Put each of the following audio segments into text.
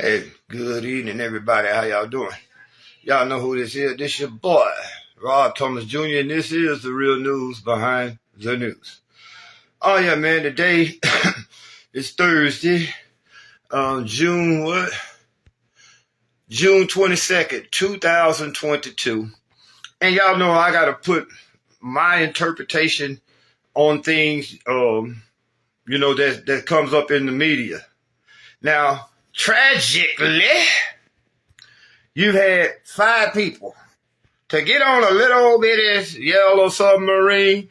Hey, good evening, everybody. How y'all doing? Y'all know who this is. This your boy, Rod Thomas Jr., and this is the real news behind the news. Oh, yeah, man. Today is Thursday, June what? June 22nd, 2022. And y'all know I got to put my interpretation on things, that comes up in the media. Now, tragically, you've had 5 people to get on a little bitty yellow submarine,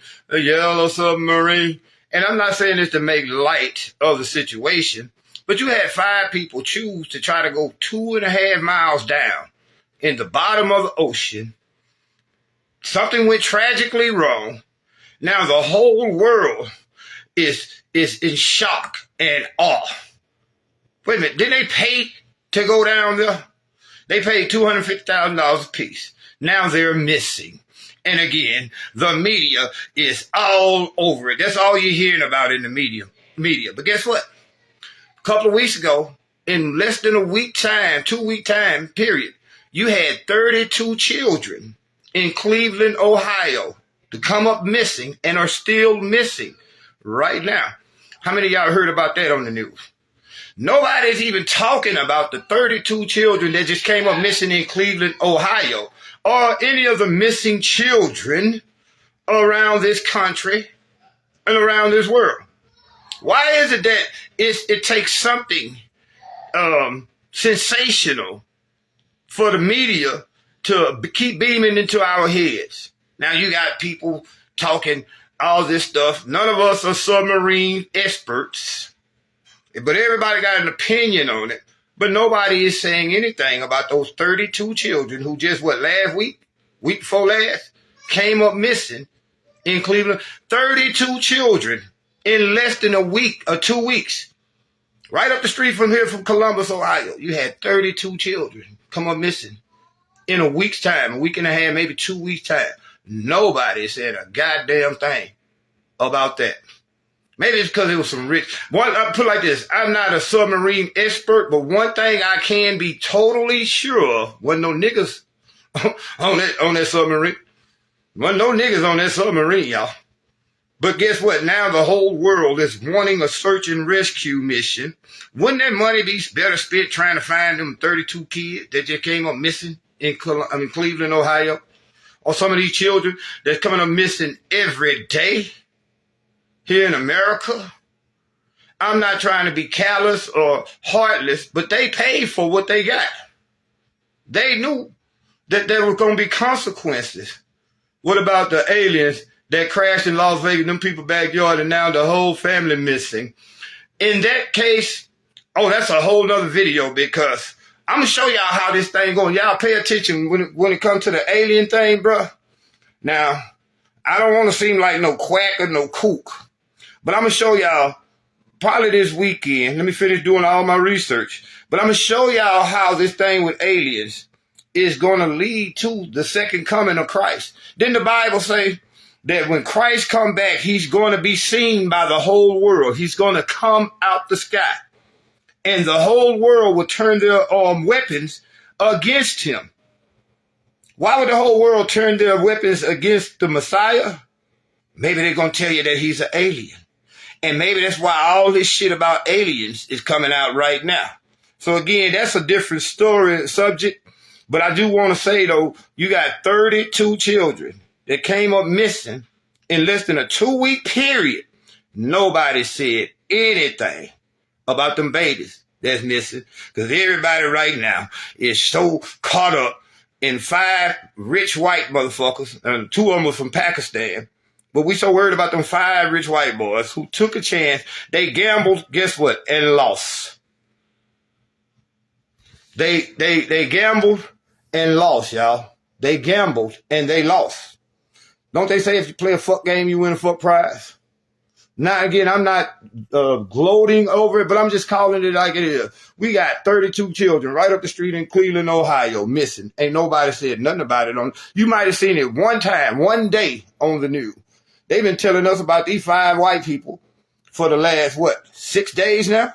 and I'm not saying this to make light of the situation, but you had 5 people choose to try to go 2.5 miles down in the bottom of the ocean. Something went tragically wrong. Now the whole world is in shock and awe. Wait a minute, didn't they pay to go down there? They paid $250,000 a piece. Now they're missing. And again, the media is all over it. That's all you're hearing about in the media. But guess what? A couple of weeks ago, in less than a week time, 2-week time period, you had 32 children in Cleveland, Ohio, to come up missing and are still missing right now. How many of y'all heard about that on the news? Nobody's even talking about the 32 children that just came up missing in Cleveland, Ohio, or any of the missing children around this country and around this world. Why is it that it takes something sensational for the media to keep beaming into our heads? Now you got people talking all this stuff. None of us are submarine experts. But everybody got an opinion on it. But nobody is saying anything about those 32 children who just, last week before last, came up missing in Cleveland. 32 children in less than a week or 2 weeks. Right up the street from here from Columbus, Ohio. You had 32 children come up missing in a week's time, a week and a half, maybe 2 weeks' time. Nobody said a goddamn thing about that. Maybe it's because it was some rich. I'll put it like this. I'm not a submarine expert, but one thing I can be totally sure of, wasn't no niggas on that submarine. Wasn't no niggas on that submarine, y'all. But guess what? Now the whole world is wanting a search and rescue mission. Wouldn't that money be better spent trying to find them 32 kids that just came up missing in Cleveland, Ohio? Or some of these children that's coming up missing every day here in America? I'm not trying to be callous or heartless, but they paid for what they got. They knew that there were going to be consequences. What about the aliens that crashed in Las Vegas, them people's backyard, and now the whole family missing? In that case, that's a whole nother video, because I'm going to show y'all how this thing going. Y'all pay attention when it comes to the alien thing, bruh. Now, I don't want to seem like no quack or no kook, but I'm going to show y'all probably this weekend. Let me finish doing all my research. But I'm going to show y'all how this thing with aliens is going to lead to the second coming of Christ. Didn't the Bible say that when Christ come back, he's going to be seen by the whole world? He's going to come out the sky, and the whole world will turn their weapons against him. Why would the whole world turn their weapons against the Messiah? Maybe they're going to tell you that he's an alien. And maybe that's why all this shit about aliens is coming out right now. So again, that's a different story and subject. But I do want to say, though, you got 32 children that came up missing in less than a 2-week period. Nobody said anything about them babies that's missing, because everybody right now is so caught up in 5 rich white motherfuckers, and 2 of them were from Pakistan. But we so worried about them 5 rich white boys who took a chance. They gambled, guess what, and lost. They gambled and lost, y'all. They gambled and they lost. Don't they say if you play a fuck game, you win a fuck prize? Now, again, I'm not gloating over it, but I'm just calling it like it is. We got 32 children right up the street in Cleveland, Ohio, missing. Ain't nobody said nothing about it. You might have seen it one time, one day on the news. They've been telling us about these 5 white people for the last, 6 days now?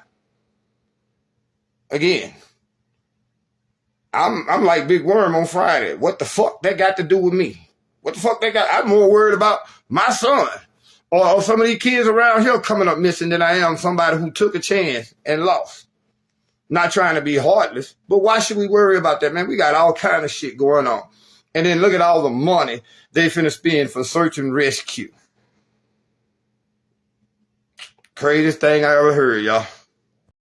Again, I'm like Big Worm on Friday. What the fuck that got to do with me? What the fuck they got? I'm more worried about my son or some of these kids around here coming up missing than I am somebody who took a chance and lost. Not trying to be heartless, but why should we worry about that, man? We got all kind of shit going on. And then look at all the money they finna spend for search and rescue. Craziest thing I ever heard, y'all.